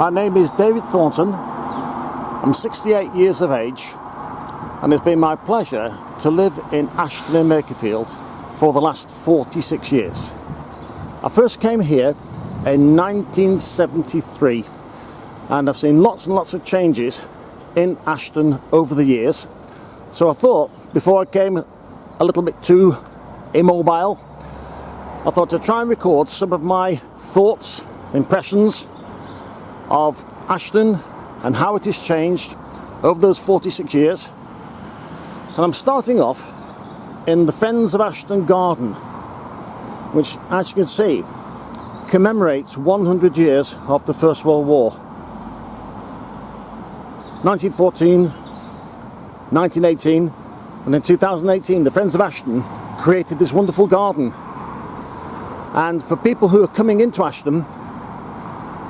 My name is David Thornton. I'm 68 years of age, and it's been my pleasure to live in Ashton and Makerfield for the last 46 years. I first came here in 1973, and I've seen lots and lots of changes in Ashton over the years. So I thought, before I came a little bit too immobile, I thought to try and record some of my thoughts, impressions of Ashton and how it has changed over those 46 years. And I'm starting off in the Friends of Ashton garden, which, as you can see, commemorates 100 years of the First World War. 1914, 1918, and in 2018 the Friends of Ashton created this wonderful garden. And for people who are coming into Ashton,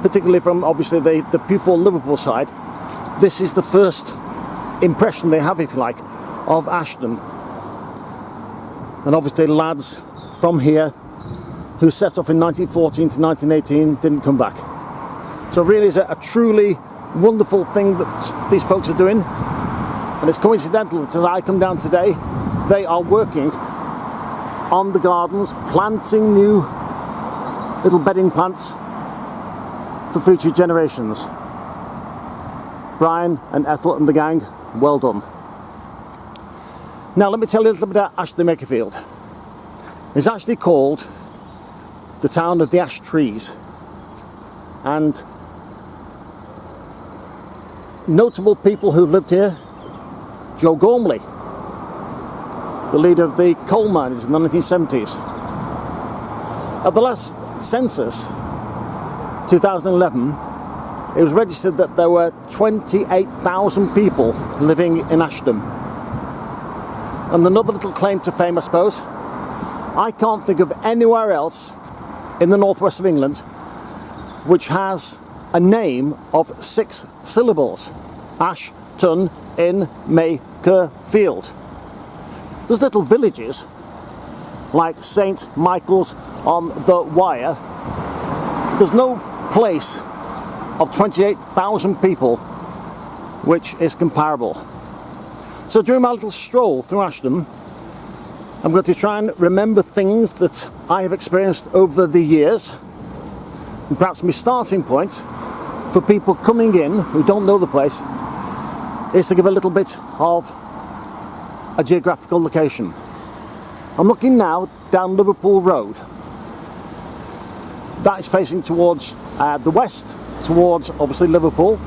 particularly from obviously the Pewfall Liverpool side, this is the first impression they have, if you like, of Ashton. And obviously lads from here who set off in 1914 to 1918 didn't come back. So really it's a truly wonderful thing that these folks are doing, and it's coincidental that as I come down today, they are working on the gardens, planting new little bedding plants for future generations. Brian and Ethel and the gang, well done. Now let me tell you a little bit about Ashton Makerfield. It's actually called the town of the ash trees, and notable people who lived here: Joe Gormley, the leader of the coal miners in the 1970s. At the last census, 2011, it was registered that there were 28,000 people living in Ashton. And another little claim to fame, I suppose, I can't think of anywhere else in the northwest of England which has a name of 6 syllables. Ashton in Makerfield. There's little villages like St Michael's on the Wyre. There's no place of 28,000 people which is comparable. So during my little stroll through Ashton, I'm going to try and remember things that I have experienced over the years, and perhaps my starting point for people coming in who don't know the place is to give a little bit of a geographical location. I'm looking now down Liverpool Road. That is facing towards the west, towards obviously Liverpool.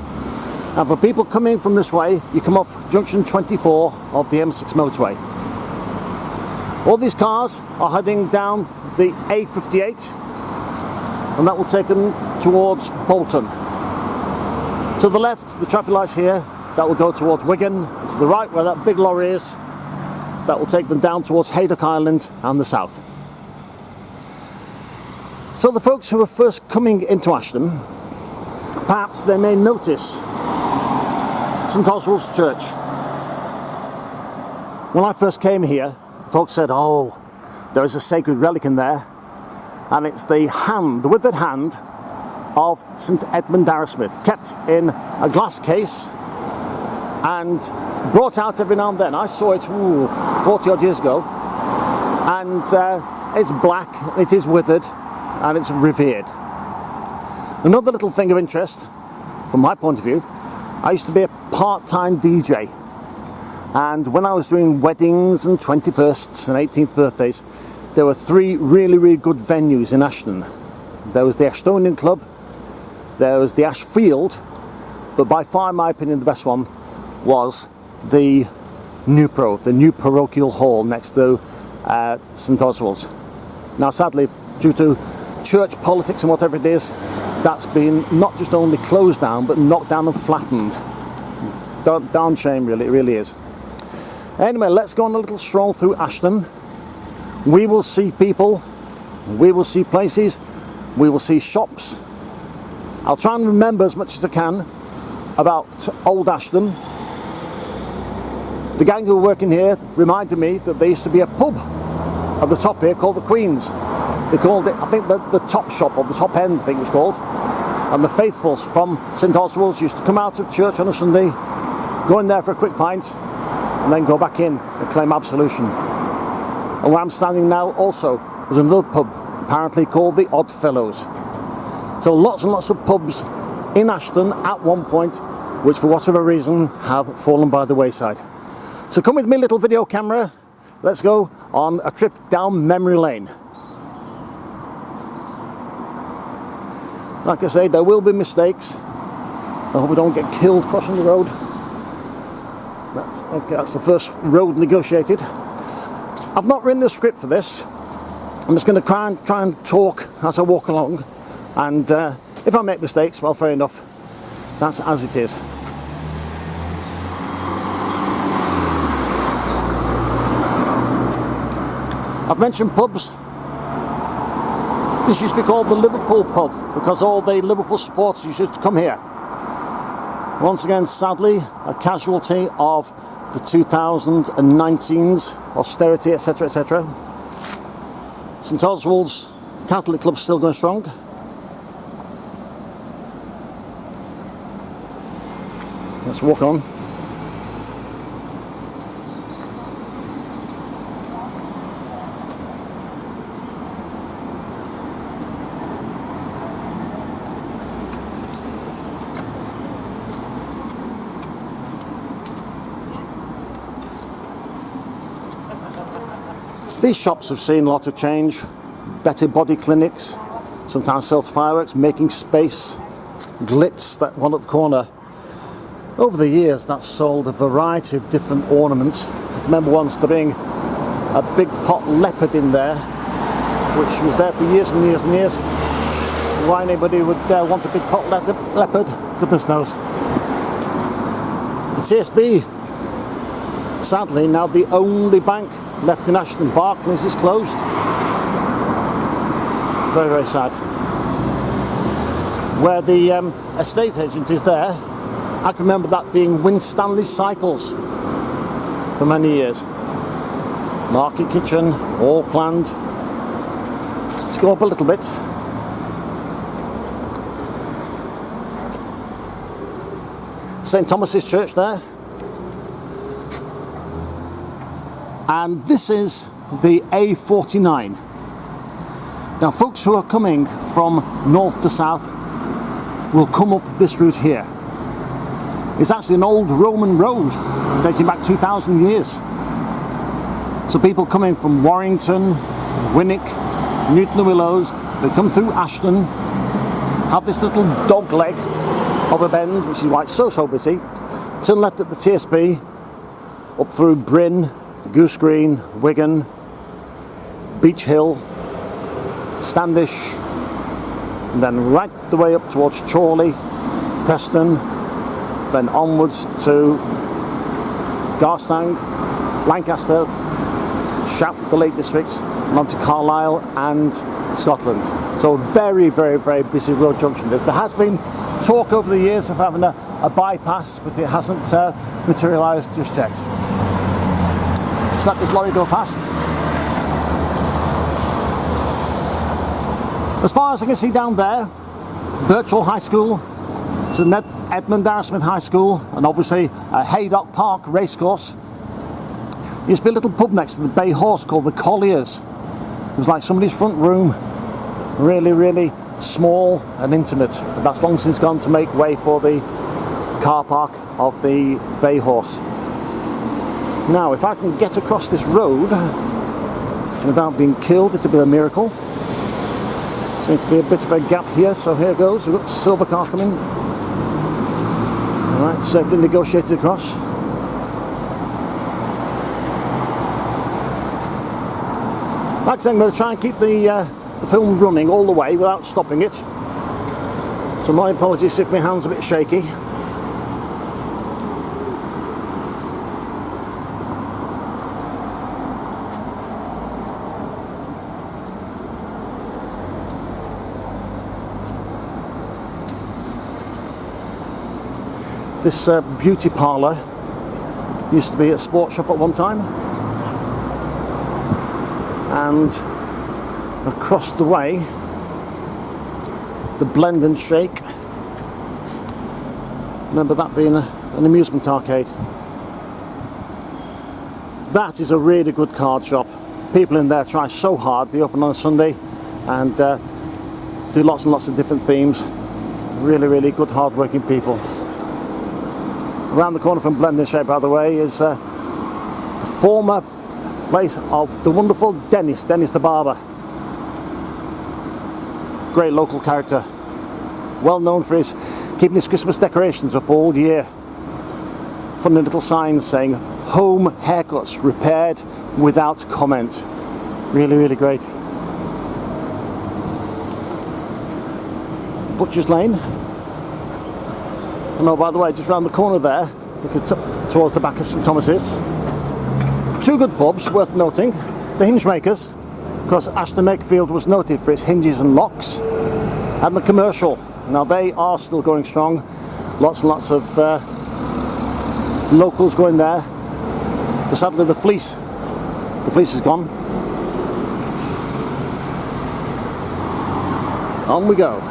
And for people coming from this way, you come off junction 24 of the M6 motorway. All these cars are heading down the A58, and that will take them towards Bolton. To the left, the traffic lights here, that will go towards Wigan. To the right, where that big lorry is, that will take them down towards Haydock Island and the south. So the folks who are first coming into Ashton, perhaps they may notice St Oswald's Church. When I first came here, folks said, oh, there is a sacred relic in there, and it's the hand, the withered hand of St Edmund Arrowsmith, kept in a glass case and brought out every now and then. I saw it 40 odd years ago, and it's black, it is withered, and it's revered. Another little thing of interest, from my point of view, I used to be a part-time DJ, and when I was doing weddings and 21sts and 18th birthdays, there were 3 really, really good venues in Ashton. There was the Ashtonian Club, there was the Ashfield, but by far, in my opinion, the best one was the new parochial hall next to St Oswald's. Now sadly, due to church politics and whatever it is, that's been not just only closed down but knocked down and flattened. Darn shame, really, it really is. Anyway, let's go on a little stroll through Ashton. We will see people, we will see places, we will see shops. I'll try and remember as much as I can about Old Ashton. The gang who were working here reminded me that there used to be a pub at the top here called the Queen's. They called it, I think, the top shop, or the top end, I think it was called. And the faithfuls from St Oswald's used to come out of church on a Sunday, go in there for a quick pint, and then go back in and claim absolution. And where I'm standing now also was another pub, apparently called the Odd Fellows. So lots and lots of pubs in Ashton at one point, which for whatever reason have fallen by the wayside. So come with me, little video camera, let's go on a trip down memory lane. Like I say, there will be mistakes. I hope we don't get killed crossing the road. That's the first road negotiated. I've not written a script for this. I'm just going to try and talk as I walk along, and if I make mistakes, well, fair enough. That's as it is. I've mentioned pubs. This used to be called the Liverpool pub because all the Liverpool supporters used to come here. Once again, sadly, a casualty of the 2019's austerity, etc., etc. St Oswald's Catholic Club still going strong. Let's walk on. These shops have seen a lot of change. Better body clinics, sometimes sells fireworks, making space, glitz, that one at the corner. Over the years, that's sold a variety of different ornaments. I remember once there being a big pot leopard in there, which was there for years and years and years. Why anybody would want a big pot leopard, goodness knows. The TSB, sadly, now the only bank left in Ashton. Barclays is closed. Very, very sad. Where the estate agent is there, I can remember that being Winstanley Cycles for many years. Market kitchen, all planned. Let's go up a little bit. St Thomas's Church there. And this is the A49. Now folks who are coming from north to south will come up this route here. It's actually an old Roman road dating back 2,000 years. So people coming from Warrington, Winwick, Newton-le-Willows, they come through Ashton, have this little dog leg of a bend, which is why it's so busy, turn left at the TSB, up through Bryn, Goose Green, Wigan, Beach Hill, Standish, and then right the way up towards Chorley, Preston, then onwards to Garstang, Lancaster, Shap, the Lake Districts, and on to Carlisle and Scotland. So very, very, very busy road junction. There has been talk over the years of having a bypass, but it hasn't materialised just yet. Just let this lorry go past. As far as I can see down there, Birchall High School, St Edmund Darrasmith High School, and obviously Haydock Park Racecourse. There used to be a little pub next to the Bay Horse called the Colliers. It was like somebody's front room, really, really small and intimate. But that's long since gone to make way for the car park of the Bay Horse. Now, if I can get across this road without being killed, it'll be a miracle. Seems to be a bit of a gap here, so here goes. We've got the silver car coming. Alright, safely negotiated across. Like I said, I'm going to try and keep the film running all the way without stopping it. So my apologies if my hand's a bit shaky. This beauty parlour used to be a sports shop at one time, and across the way the Blend and Shake. Remember that being an amusement arcade. That is a really good card shop. People in there try so hard. They open on a Sunday and do lots and lots of different themes. Really, really good, hard-working people. Around the corner from Blend and Shake, by the way, is the former place of the wonderful Dennis the barber. Great local character. Well known for his keeping his Christmas decorations up all year. Funny little signs saying home haircuts repaired without comment. Really, really great. Butcher's Lane. And oh, by the way, just round the corner there, look towards the back of St Thomas's. Two good pubs worth noting. The Hinge Makers, because Ashton Makerfield was noted for its hinges and locks. And the Commercial. Now they are still going strong. Lots and lots of locals going there. But sadly the Fleece is gone. On we go.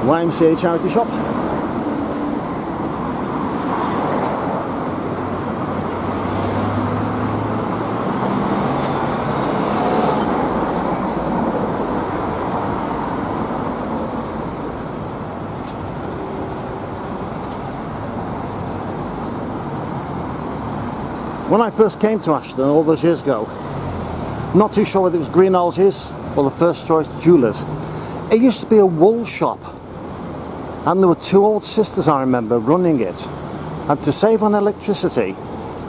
YMCA charity shop. When I first came to Ashton all those years ago, not too sure whether it was Green Algaes or the First Choice Jewellers, it used to be a wool shop, and there were two old sisters, I remember, running it, and to save on electricity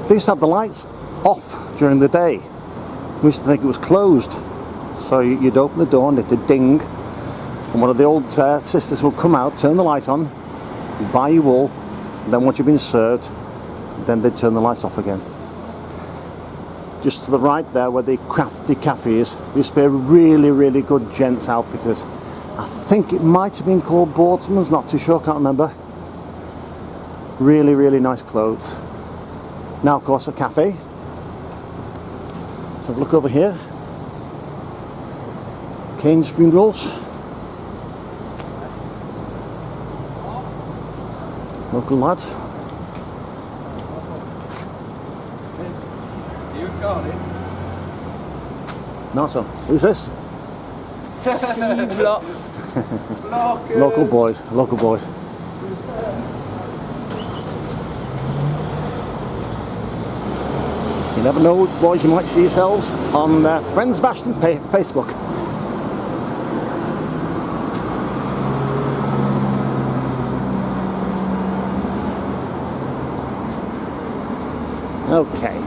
they used to have the lights off during the day. We used to think it was closed, so you'd open the door and it'd ding, and one of the old sisters would come out, turn the light on, buy you wool, and then once you've been served, then they'd turn the lights off again. Just to the right there where the Crafty Cafe is, there used to be a really, really good gents outfitters. I think it might have been called Boardman's, not too sure, can't remember. Really, really nice clothes. Now of course a cafe. So have a look over here. Kane's Funerals. Local lads. Nice one. Who's this? Local boys, local boys. You never know, boys, you might see yourselves on Friends of Ashton Facebook. Okay.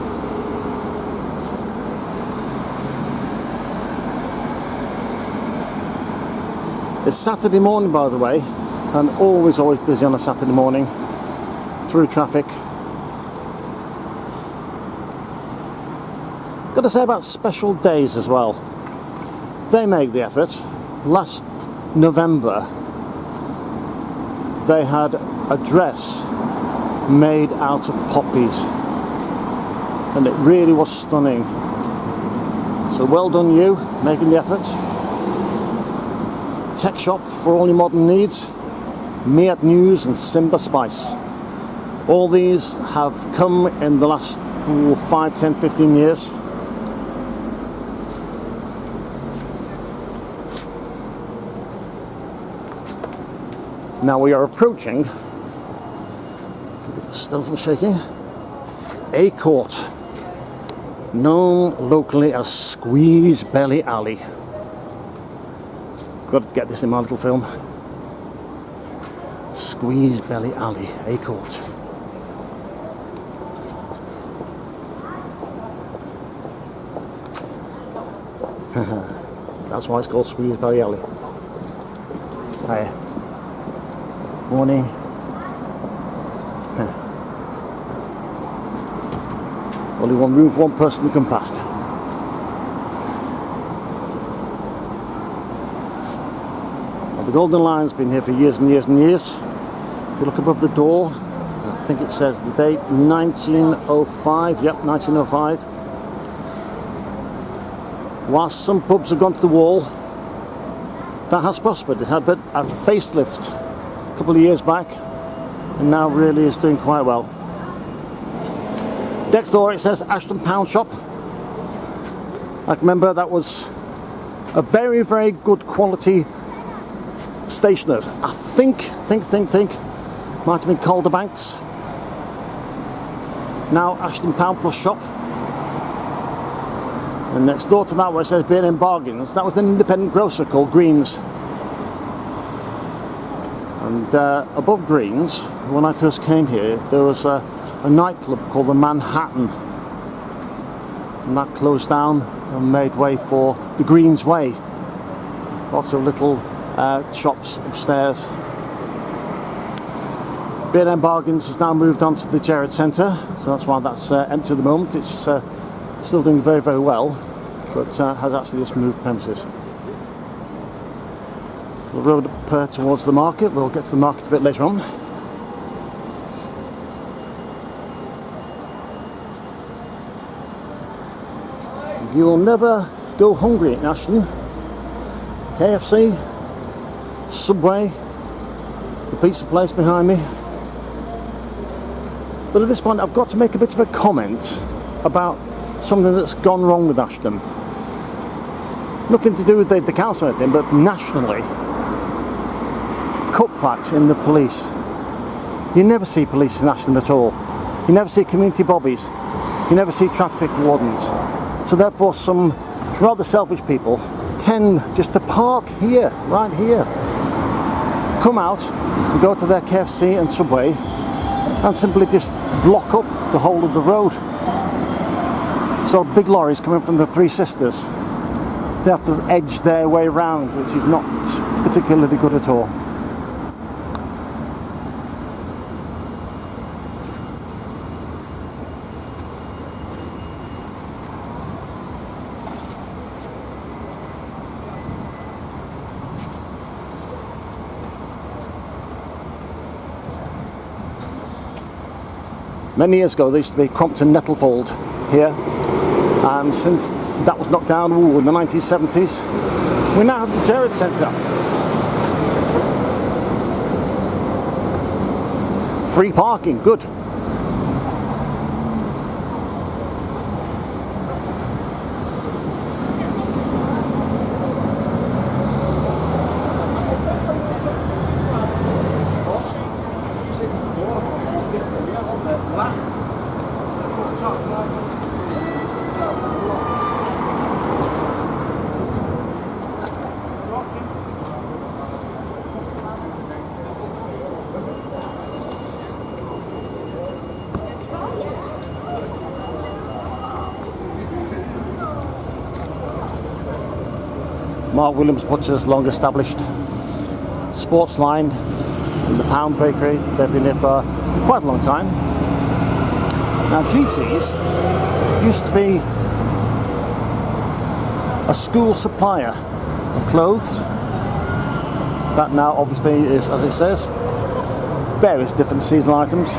It's Saturday morning, by the way, and always busy on a Saturday morning through traffic. Got to say about special days as well. They make the effort. Last November they had a dress made out of poppies, and it really was stunning. So well done you, making the effort. Tech shop for all your modern needs, Miat News and Simba Spice. All these have come in the last 5, 10, 15 years. Now we are approaching, still from shaking, a court known locally as Squeeze Belly Alley. Got to get this in my little film. Squeeze Belly Alley, a court. That's why it's called Squeeze Belly Alley. Hiya. Morning. Only one room for one person to come past. The Golden Lion's been here for years and years and years. If you look above the door, I think it says the date 1905. Yep, 1905. Whilst some pubs have gone to the wall, that has prospered. It had a bit of facelift a couple of years back, and now really is doing quite well. Next door it says Ashton Pound Shop. I remember that was a very, very good quality stationers. I think might have been Calder Banks. Now Ashton Pound Plus Shop. And next door to that, where it says Beer and Bargains, that was an independent grocer called Greens. And above Greens, when I first came here, there was a nightclub called the Manhattan, and that closed down and made way for the Greens Way. Lots of little shops upstairs. Beer and Bargains has now moved on to the Gerrard Centre, so that's why that's empty at the moment. It's still doing very, very well, but has actually just moved premises. The road up towards the market. We'll get to the market a bit later on. You'll never go hungry in Ashton. KFC, Subway, the pizza place behind me. But at this point I've got to make a bit of a comment about something that's gone wrong with Ashton. Nothing to do with the council or anything, but nationally. Cutbacks in the police. You never see police in Ashton at all. You never see community bobbies. You never see traffic wardens. So therefore some rather selfish people tend just to park here, right here. Come out and go to their KFC and Subway and simply just block up the whole of the road. So big lorries coming from the Three Sisters, they have to edge their way around, which is not particularly good at all. Many years ago there used to be Crompton Nettlefold here, and since that was knocked down in the 1970s, we now have the Gerrard Centre. Free parking, good. Mark Williams Butcher's long established sports line and the Pound Bakery. They've been here for quite a long time. Now GT's used to be a school supplier of clothes. That now obviously is, as it says, various different seasonal items.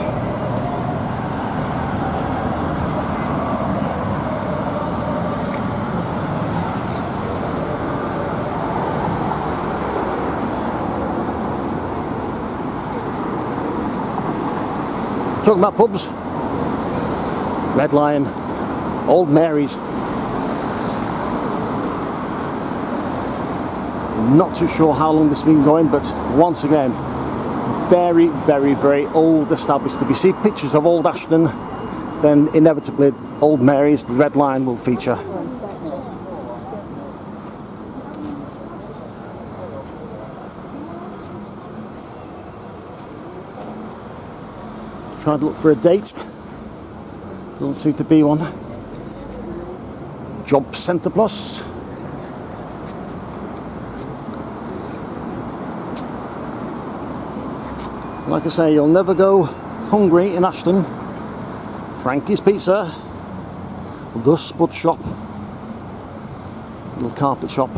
Talking about pubs, Red Lion, Old Mary's. Not too sure how long this has been going, but once again, very, very, very old established. If you see pictures of Old Ashton, then inevitably Old Mary's, Red Lion will feature. Tried to look for a date, doesn't seem to be one. Job Centre Plus. Like I say, you'll never go hungry in Ashton. Frankie's Pizza, the Spud Shop, little carpet shop.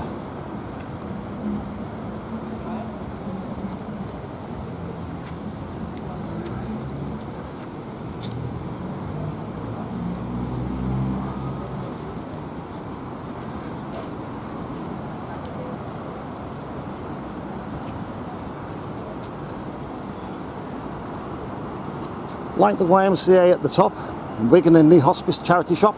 like the YMCA at the top, Wigan and Knee Hospice charity shop.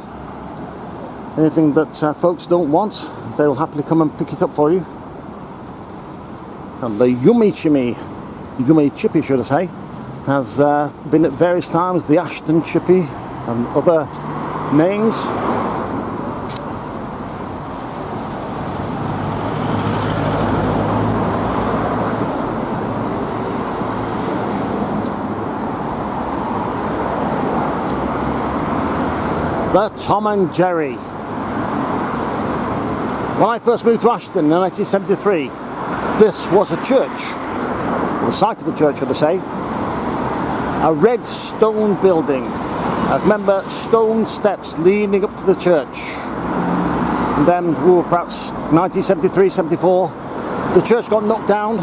Anything that folks don't want, they will happily come and pick it up for you. And the Yummy Chippy should I say, has been at various times the Ashton Chippy and other names. The Tom and Jerry. When I first moved to Ashton in 1973, this was a church, the site of a church should I say, a red stone building. I remember stone steps leading up to the church. And then, perhaps 1973, 74, the church got knocked down,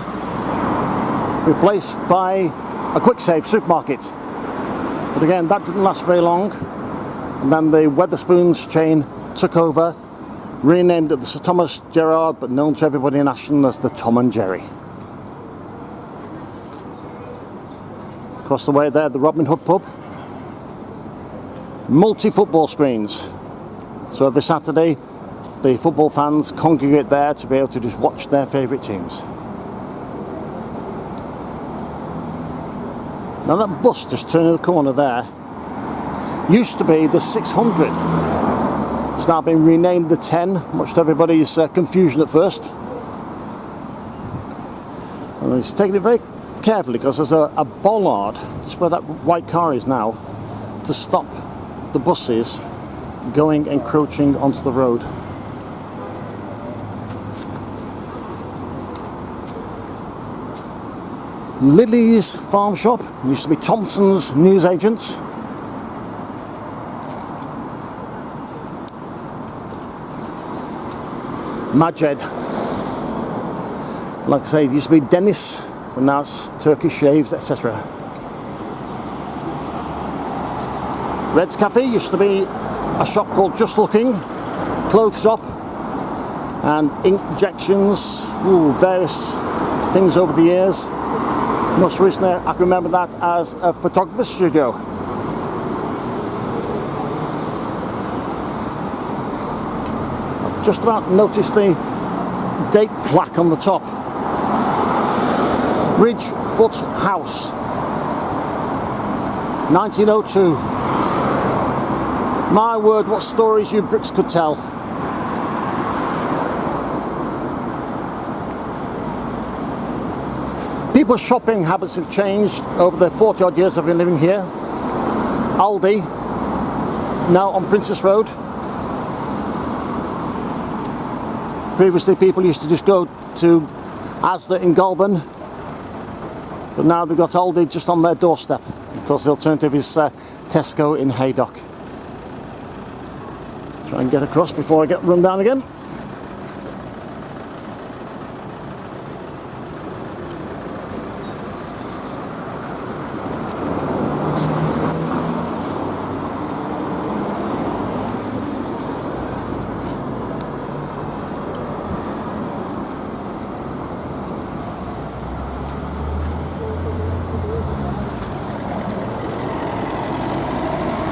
replaced by a quick save supermarket. But again, that didn't last very long. And then the Wetherspoons chain took over, renamed it the Sir Thomas Gerard, but known to everybody in Ashton as the Tom and Jerry. Across the way there, the Robin Hood pub. Multi-football screens. So every Saturday, the football fans congregate there to be able to just watch their favourite teams. Now that bus just turning the corner there used to be the 600. It's now been renamed the 10, much to everybody's confusion at first. And it's taking it very carefully because there's a bollard just where that white car is now to stop the buses going encroaching onto the road. Lily's farm shop used to be Thompson's newsagents. Majed, like I say, it used to be Dennis, but now it's Turkish shaves, etc. Red's Cafe used to be a shop called Just Looking, clothes shop, and ink injections, various things over the years. Most recently, I can remember that as a photographer's studio. Just about noticed the date plaque on the top. Bridgefoot House, 1902. My word, what stories you bricks could tell. People's shopping habits have changed over the 40 odd years I've been living here. Aldi, now on Princess Road. Previously people used to just go to Asda in Goulburn, but now they've got Aldi just on their doorstep because the alternative is Tesco in Haydock. Try and get across before I get run down again.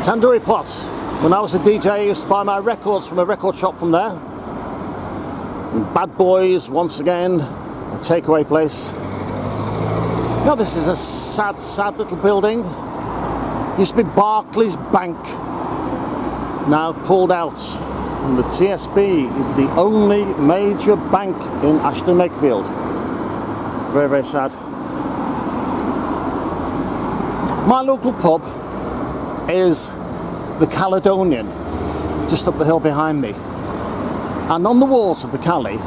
Tandoori Pot. When I was a DJ, I used to buy my records from a record shop from there. And Bad Boys, once again, a takeaway place. Now this is a sad, sad little building. Used to be Barclays Bank. Now pulled out. And the TSB is the only major bank in Ashton Makerfield. Very, very sad. My local pub is the Caledonian, just up the hill behind me. And on the walls of the Cali,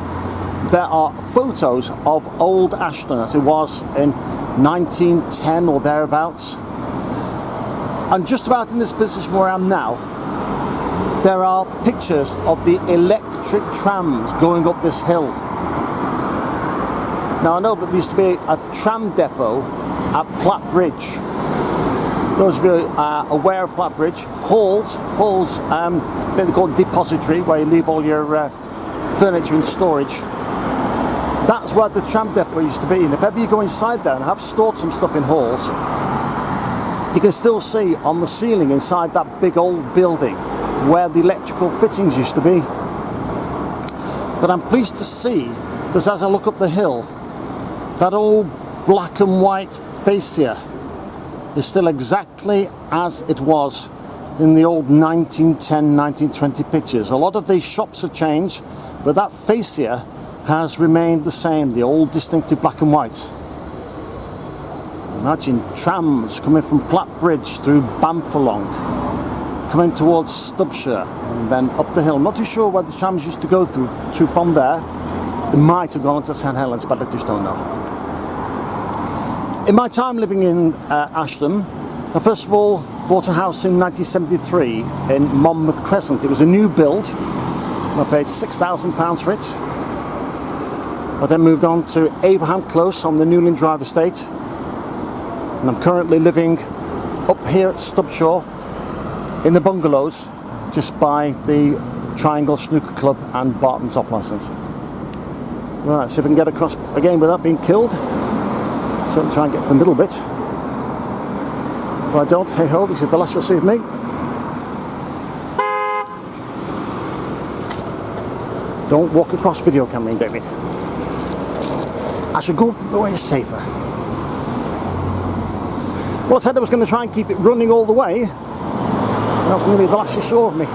there are photos of old Ashton as it was in 1910 or thereabouts. And just about in this position where I am now, there are pictures of the electric trams going up this hill. Now I know that there used to be a tram depot at Platt Bridge. Those of you are aware of Platt Bridge, halls, they're called depository, where you leave all your furniture in storage. That's where the tram depot used to be, and if ever you go inside there, and I have stored some stuff in halls, You can still see on the ceiling inside that big old building where the electrical fittings used to be. But I'm pleased to see that as I look up the hill, that old black and white fascia is still exactly as it was in the old 1910, 1920 pictures. A lot of these shops have changed, but that fascia has remained the same, the old distinctive black and white. Imagine trams coming from Platt Bridge through Bamfalong, coming towards Stubshire and then up the hill. I'm not too sure where the trams used to go through to from there. They might have gone to St Helens, but I just don't know. In my time living in Ashton, I first of all bought a house in 1973 in Monmouth Crescent. It was a new build. I paid £6,000 for it. I then moved on to Averham Close on the Newland Drive estate. And I'm currently living up here at Stubshaw in the bungalows just by the Triangle Snooker Club and Barton's off licence. Right, see if I can get across again without being killed. Certainly try and get the middle bit. If I don't, hey ho, this is the last you'll see of me. Don't walk across video camera, David. I should go where it's safer. Well, I said I was going to try and keep it running all the way. That was going to be the last you saw of me.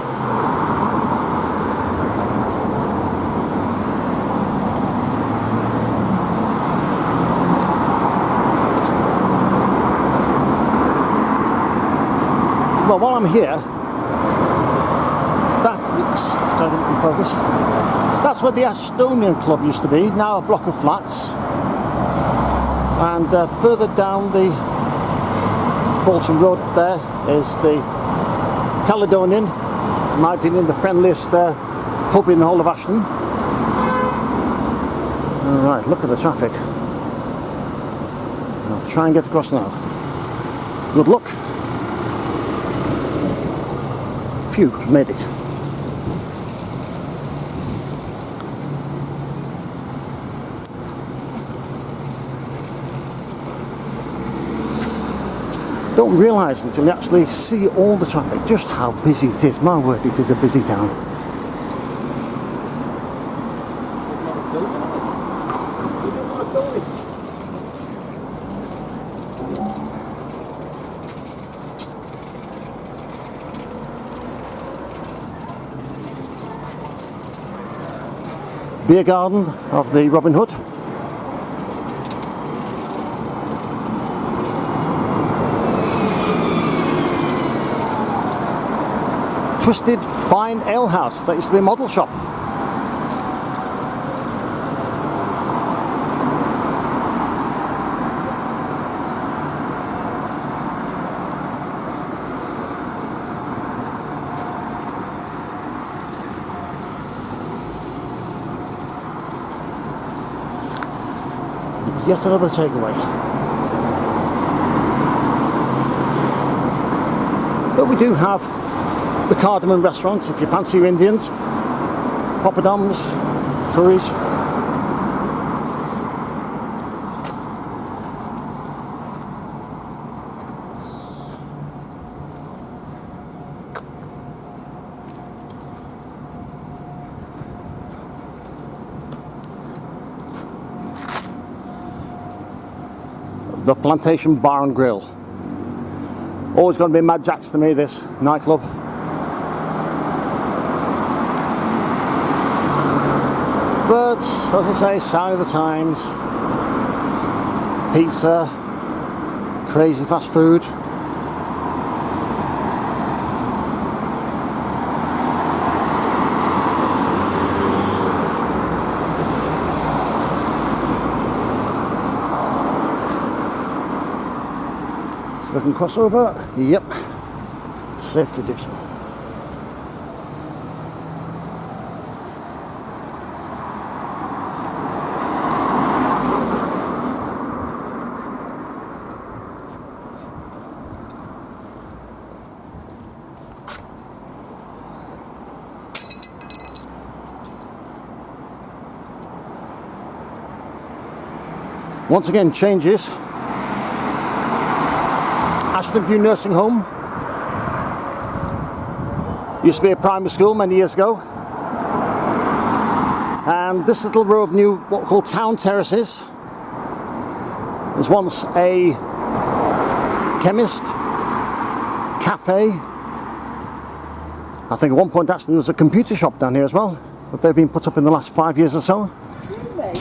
Well, while I'm here, in focus. That's where the Ashtonian Club used to be, now a block of flats. And further down the Bolton Road there is the Caledonian, in my opinion the friendliest pub in the whole of Ashton. Alright, look at the traffic. I'll try and get across now. Good luck. Phew, made it. Don't realise until you actually see all the traffic just how busy it is. My word, it is a busy town. Beer garden of the Robin Hood. Twisted Fine Ale House, that used to be a model shop. Yet another takeaway. But we do have the Cardamom restaurants if you fancy your Indians, poppadoms, curries. The Plantation Bar and Grill. Always going to be Mad Jack's to me, this nightclub. But, as I say, sign of the times. Pizza, crazy fast food. See if I can cross over. Yep, safe to do so. Once again, changes Ashton View Nursing Home. Used to be a primary school many years ago. And this little row of new, what we call town terraces, was once a chemist, cafe. I think at one point actually there was a computer shop down here as well, but they've been put up in the last 5 years or so. Really?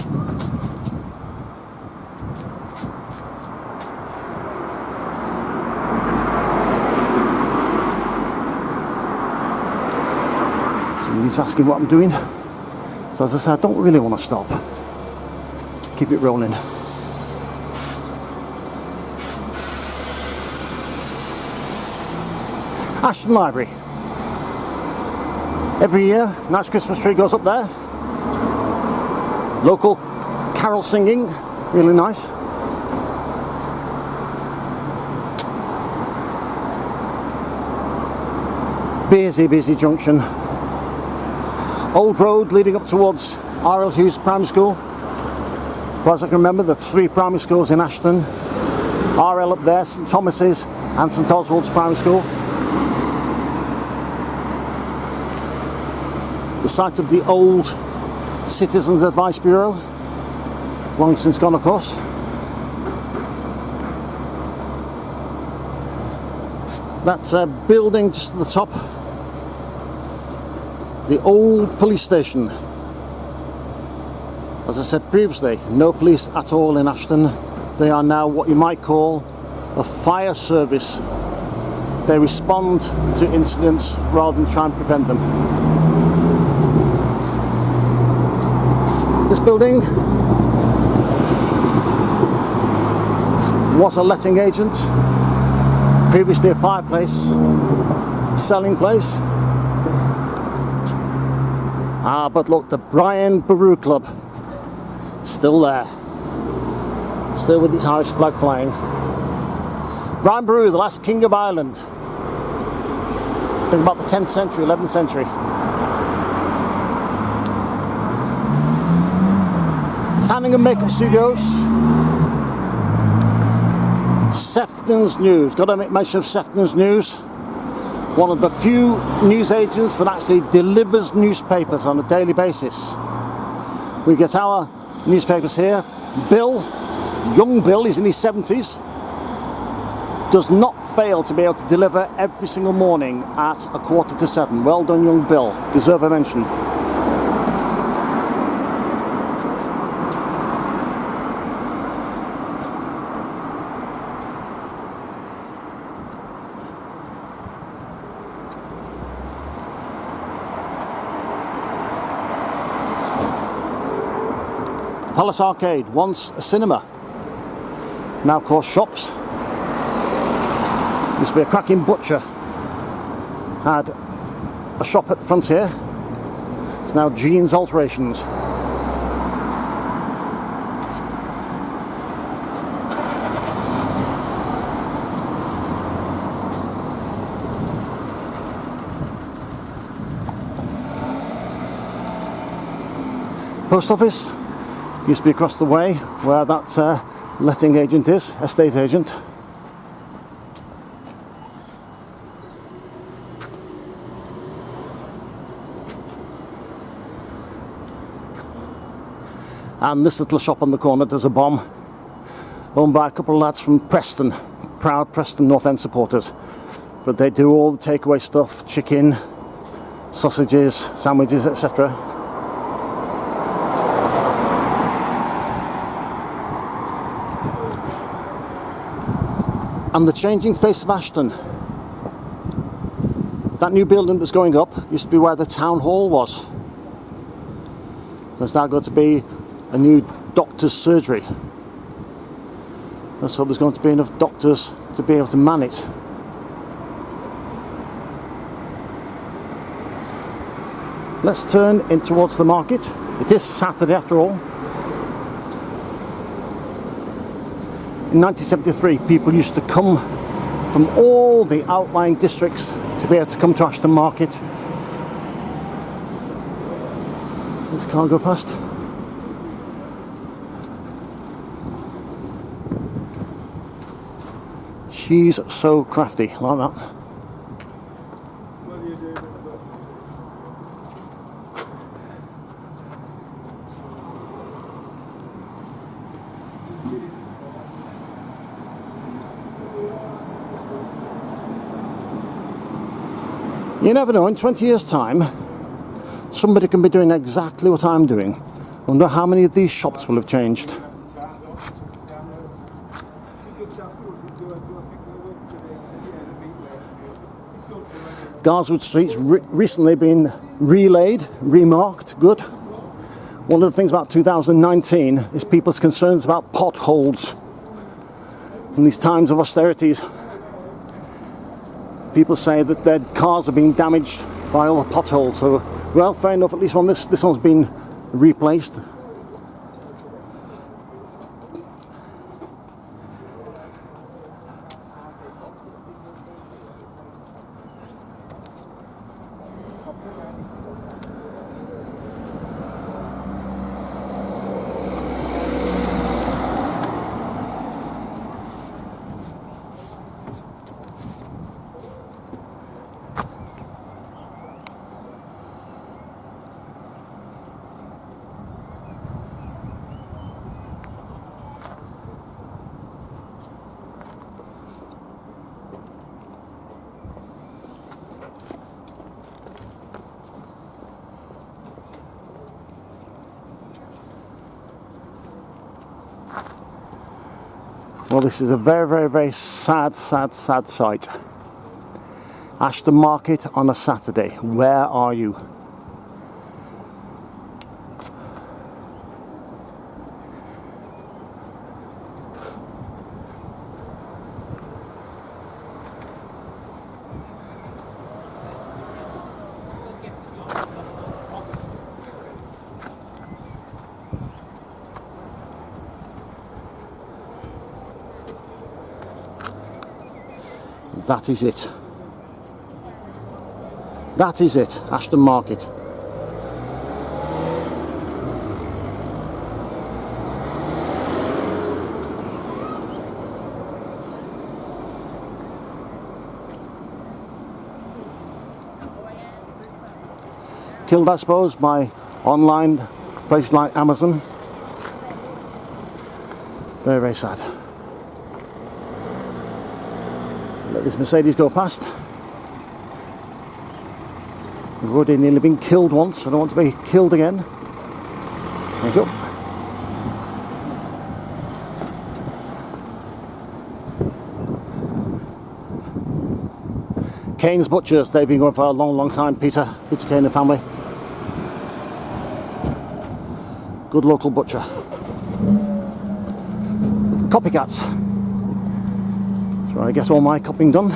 Somebody's asking what I'm doing. So as I said, I don't really want to stop. Keep it rolling. Ashton Library. Every year, nice Christmas tree goes up there. Local carol singing, really nice. Busy junction. Old road leading up towards R.L. Hughes Primary School. As far as I can remember, there are 3 primary schools in Ashton. R.L. up there, St Thomas's and St Oswald's Primary School. The site of the old Citizens Advice Bureau, long since gone of course. That building just at the top, the old police station. As I said previously, no police at all in Ashton. They are now what you might call a fire service. They respond to incidents rather than try and prevent them. This building was a letting agent, previously a fireplace selling place. But look, the Brian Boru Club, still there, still with the Irish flag flying. Brian Boru, the last king of Ireland, think about the 10th century, 11th century. Tanning and Makeup Studios. Sefton's News. Got to make mention of Sefton's News. One of the few news agents that actually delivers newspapers on a daily basis. We get our newspapers here. Bill, young Bill, he's in his 70s, does not fail to be able to deliver every single morning at 6:45. Well done, young Bill. Deserve a mention. Palace Arcade, once a cinema, now of course shops. Used to be a cracking butcher, had a shop at the front here. It's now Jean's Alterations. Post office used to be across the way where that letting agent is, estate agent. And this little shop on the corner does a bomb, owned by a couple of lads from Preston, proud Preston North End supporters. But they do all the takeaway stuff, chicken, sausages, sandwiches, etc. And the changing face of Ashton. That new building that's going up used to be where the town hall was. There's now going to be a new doctor's surgery. So there's going to be enough doctors to be able to man it. Let's turn in towards the market. It is Saturday after all. In 1973, people used to come from all the outlying districts to be able to come to Ashton Market. This car go past. She's so crafty, like that. You never know, in 20 years' time, somebody can be doing exactly what I'm doing. I wonder how many of these shops will have changed. Garswood Street's recently been relaid, remarked, good. One of the things about 2019 is people's concerns about potholes. In these times of austerities, people say that their cars are being damaged by all the potholes. So, well, fair enough, at least this one's been replaced. Well, this is a very, very, very sad sight. Ashton Market on a Saturday. Where are you? That is it. That is it, Ashton Market. Killed, I suppose, by online places like Amazon. Very, very sad. Let this Mercedes go past. We've already nearly been killed once. I don't want to be killed again. There you go. Kane's Butchers, they've been going for a long, long time. Peter Kane and family. Good local butcher. Copycats. That's where I get all my copying done.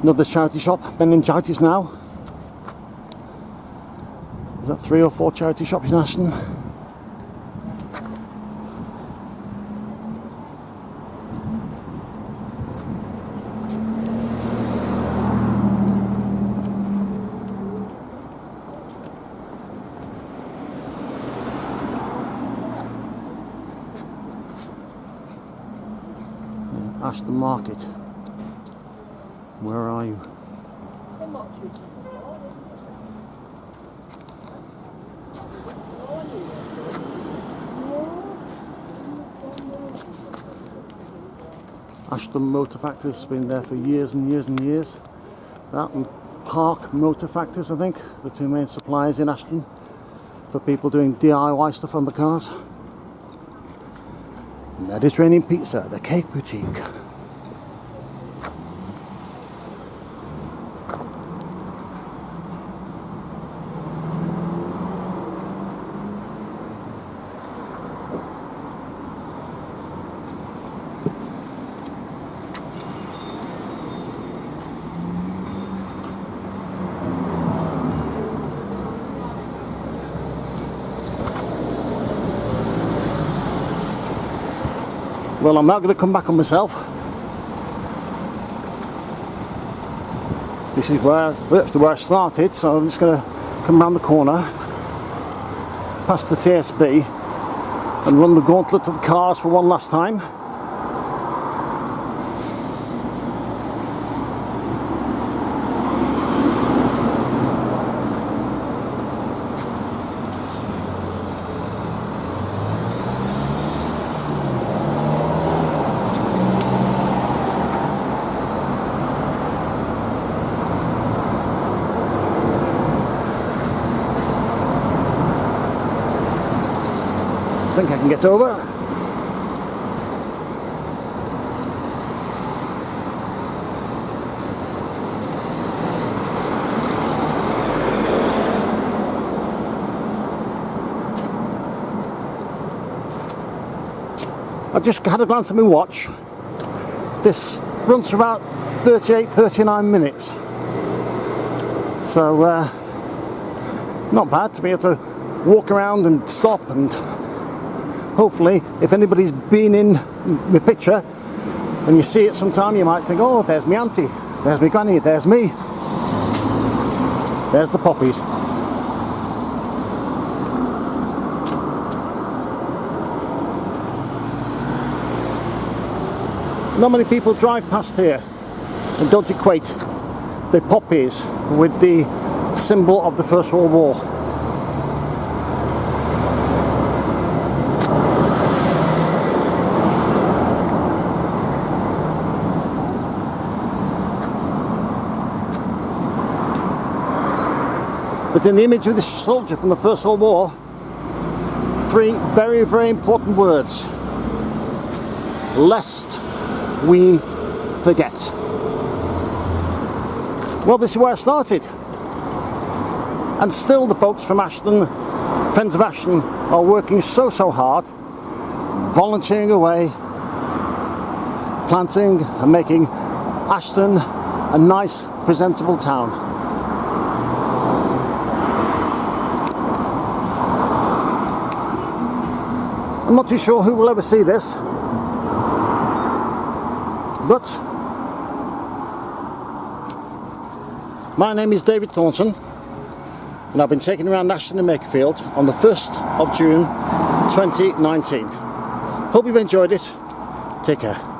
Another charity shop, meningitis now. Is that 3 or 4 charity shops in Ashton? Yeah, Ashton Market. Where are you? Ashton Motor Factors has been there for years and years and years. That and Park Motor Factors, I think, the two main suppliers in Ashton for people doing DIY stuff on the cars. Mediterranean Pizza, the Cake Boutique. Well, I'm not going to come back on myself. This is virtually where I started, so I'm just going to come around the corner, past the TSB, and run the gauntlet of the cars for one last time. I think I can get over. I just had a glance at my watch. This runs for about 39 minutes. So not bad to be able to walk around and stop, and hopefully, if anybody's been in the picture and you see it sometime, you might think, oh, there's me auntie, there's me granny, there's me, there's the poppies. Not many people drive past here and don't equate the poppies with the symbol of the First World War. But in the image of this soldier from the First World War, three very, very important words: lest we forget. Well, this is where I started. And still the folks from Ashton, Friends of Ashton, are working so hard, volunteering away, planting and making Ashton a nice, presentable town. I'm not too sure who will ever see this, but my name is David Thornton, and I've been taken around Ashton and Makerfield on the 1st of June 2019. Hope you've enjoyed it. Take care.